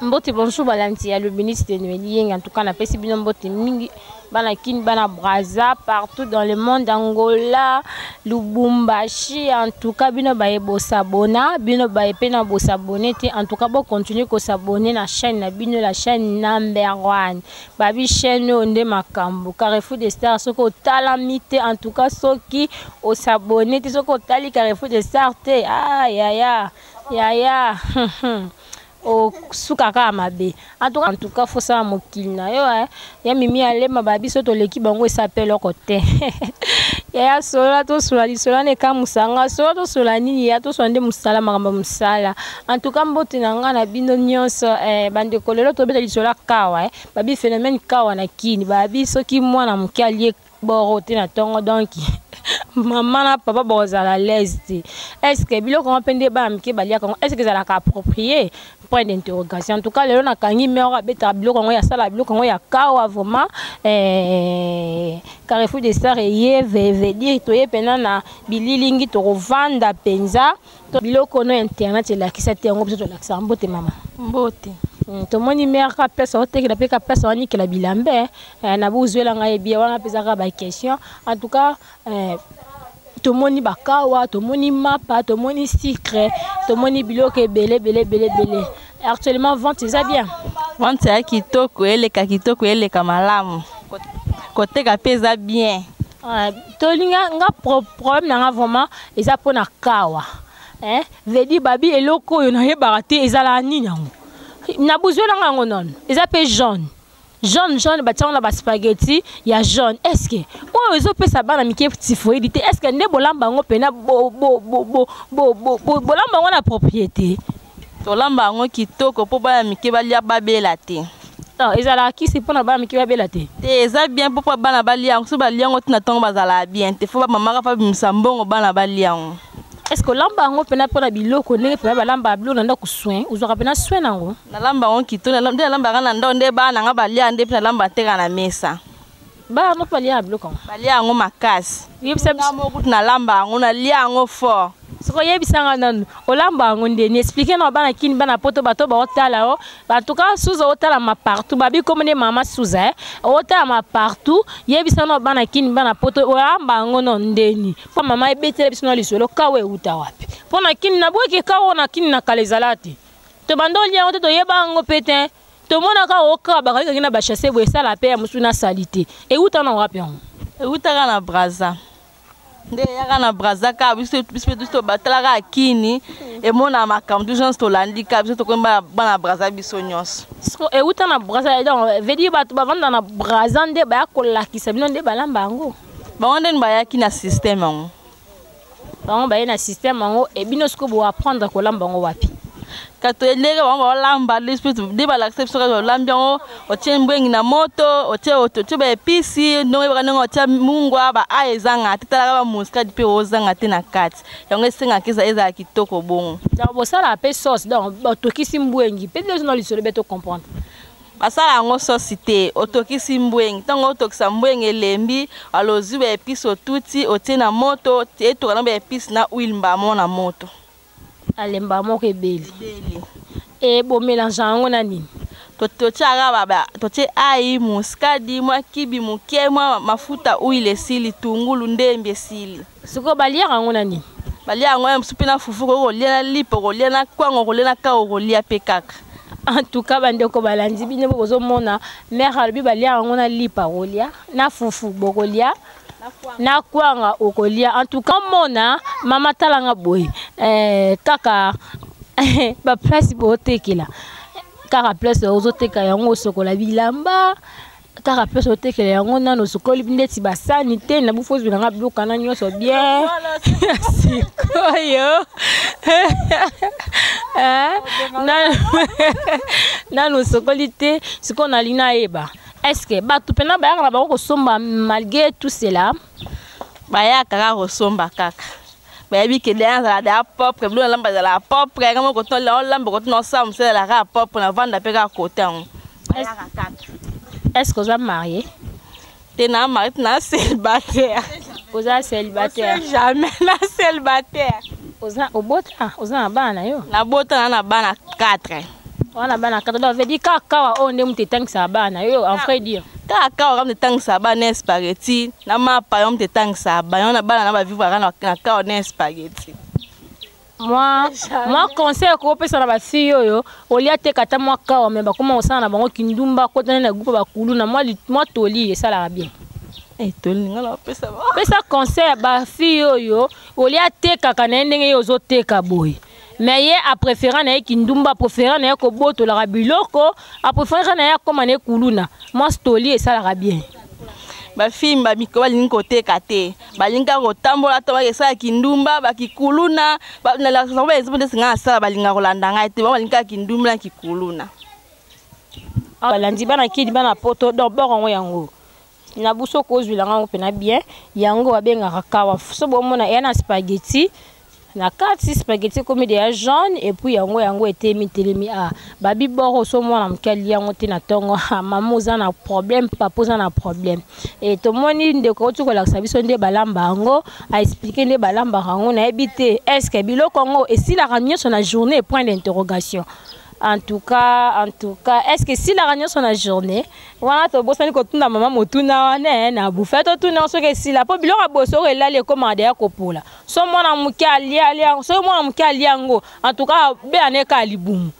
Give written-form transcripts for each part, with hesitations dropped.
Mbote bonjour balanti ya le ministre de Noélie en tout cas na pesi bino mbote mingi bana kin bana Brazza partout dans le monde Angola Lubumbashi en tout cas bino baye bo s'abonner bino baye pena bo s'abonner en tout cas bon continuer ko s'abonner na chaîne na bino la chaîne #1 babi chaîne onde makambo Carrefour des Stars soko talamite en tout cas soki o s'abonner ti soko tali Carrefour des Stars te ah ya o sukaka mabe en tout cas faut ça mokilina yo ya mimi alema babi soto leki bango s'appelle côté ya sola to sola di sola ne kamusanga sola to sola nini ya to sonde musala makamba musala en tout cas mbote nanga na bino nyonso bande kolelo to beta di sola kawa babi phénomène kawa na kini babi soki mwana mukialie borote na tongo donc maman na papa bozala l'aise est-ce que biloko on pende ba mike balia kongo est-ce que ça la approprié point d'interrogation en tout cas le na kangi meura beta biloko ngo ya sala biloko ngo ya kawa vraiment Carrefour des Stars et veut dire to yepena na bililingi to vanda penza to biloko no internet la kisate ngo biso to la mbote mama mbote to moni merka pesa oteki na peka pesa wani kila bilambe na buzwela ngai bia wana pesa ka ba question en tout cas to moni bakawa to moni mapa to moni secret to moni biloko belé actuellement vente ça bien vente ya kitoko eleka malamu côté ka pesa bien to linga nga problème na vraiment eza pona kawa vedi babi eloko yo na yebaka te ezala nini yango na besoin na ngo non eza pe jaune batanga na ba spaghetti ya jaune est-ce que o ezo pesa bana mike tifoidi te est-ce que nde bolamba ngo pena bolamba ngo na propriété to lamba ngo kitoko po bana mike balia babela te non ezala kisi pona bana mike babela te eza bien po bana balia ngo so balia ngo tina tongo bazala bien te fo ba mama ka fa bimsambongo bana balia ngo est-ce que lamba ngo pena pona biloko ndenge pena balamba biloko nda ku soin uzoka pena soin nango na lamba ngo kito na lamba kana ndo nde bana nga balia nde pena lamba teka na mesa ba no palia biloko balia ngo makasi yebisa ngo na lamba ngo na lia ngo fort soko yebisanga nanu olamba ngo ndeni expliquer na bana kini bana poto bato ba otala o en tout cas souza otala ma partout babi comme ne mama souza otala ma partout yebisa na bana kini bana poto olamba ngo no ndeni pa mama ebetele biso na lisolo kawe uta wapi pona kini na boke kawo na kini na kalezalati to bandoli yango to yeba ngo pete to mona ka oka ba ka kina ba chasser bo sala pe ya musuna salite e uta na wapi yango e uta kana Brazza nde yaka na Brazza ka biso batala ka kini e mona makamdu gens to landika biso to komba bana Brazza biso nyonso so e uta na Brazza donc vedi ba vanda na Brazza nde ba kolakisa bino nde balamba ngo ba nde ba yaki na système ngo ba ba na système ngo e bino sko bo apprendre ko lamba ngo wapi kato elege ba lamba l'esprit de ba l'acception ka lambiango o tembwengi na moto o te ba episi no ba ngo tia mungwa ba aezanga titala ba muska dipe ozanga te na kati yango esenga keza eza kitoko bongo donc bo sala pe sauce donc otokisi mbwengi pe les gens lisolo beto comprendre basala ngo sauce te otokisi mbwengi tango otokisa mbwengi elembi alozi ba episi otuti otie na moto te to kana ba episi na huile mbamo na moto alemba moko ebeli e bo mélange ngo na nini to tiara baba to tie ai muskadi mwa kibi muke mwa mafuta huile sili tungulu ndembe sili siko balia ngo na nini balia ngo msupi na fufu ko lia na lipo ko lia na kwango ko lia na ka ko lia pekaka en tout cas bande ko balandi bino bozo mona mère albi balia ngo na lipa ko lia na fufu bokolia na kwanga okolia en tout cas mona mama talanga boy kaka ba place botekela kaka place ozoteka yango sokola bilamba kaka place otekela yango nano sokoli ndeti basani te na bufo zbilanga bloka na nyoso bien sikoyo nano sokoli te sikona lina eba est-ce que ba tupena ba yaka ba ko somba malgré tout cela ba yaka ka ko somba kaka ba yabi ke dans la propre bleu lamba de la propre kama ko to la lamba ko no sam c'est la ka propre na vanda pe ka côté on est-ce que vous êtes marié t'es na marié na célibataire vous êtes célibataire jamais na célibataire vous êtes au bota vous êtes bana yo na bota na bana 4 wana bana katolo veut dire kaka on ndem tetang sa bana yo en vrai dire kaka on tetang sa bana spaghetti na mapa on tetang sa bana na bana na ba vivre na kaka on spaghetti. Moi conseil ko pesa na ba fille yo olia te kata moi ka mais ba comment osana na bango kindumba ko tana na groupe ba kuluna moi toli et ça la bien. Toli ngala pesa conseil ba fille yo olia te kaka na ndenge yo zo te ka boy. Mais ye a préféré na kindumba préféré na ko boto la biloko a préféré na ko mané kuluna moi toli et ça la bien. Ba fille ba miko balingi koteka te balinga kotambola to bakesa kindumba bakikuluna na la sababu ezibonde singa sala balinga kolanda ngai te balinga kindumba kikuluna balandi bana kidi bana poto donc borongo yango na buso ko zwila ngo pena bien yango babenga kawa so bomona yana spaghetti na 4 spaghetti comme des jaune et puis yango était mitelemi a babi boro so mona mkali yango te na tongo maman za na problème papa za na problème et to moni ndeko tu ko la sabiso nde balamba ngo a expliquer nde balamba ngo na ebité est-ce que biloko ngo et si la réunion sur la journée point d'interrogation. En tout cas, est-ce que si la réunion sur la journée, voilà, tu bosses avec ton maman, motuna, na bouffet, tout non, ce que si la population a bossé, elle a les commandes à copola. So mon amuki alia, so mon amuki aliango. En tout cas, bien eka aliboum.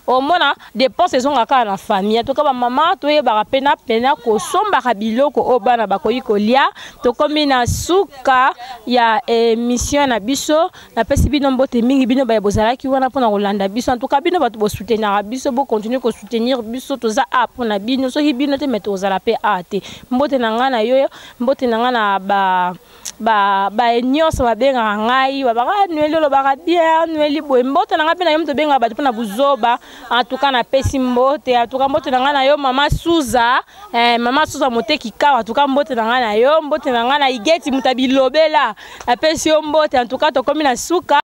Au mona dépense saison aka na famille. En tout cas, maman, tu es barapena pena ko somba kabilo ko obana bakoyi ko lia. To komi na suka ya mission na biso na pesi bino mbote mingi bino ba bozala ki wana pona Rolanda biso. En tout cas, bino ba to soutenir biso bo continuer ko soutenir biso to za a pona bino so hibino te meto ozala pe ate. Mbote na ngana yo, mbote na ngana ba nyonso ba benga ngai ba ba nueli lo ba bien nueli bo mbote na ngapi na yo mto benga ba pona buzoba. En tout cas na pesi mbote en tout cas mbote na ngana yo mama Suza moteki kawa en tout cas mbote na ngana yo mbote na ngana igeti mutabilobela na pesi yo mbote en tout cas to komi na suka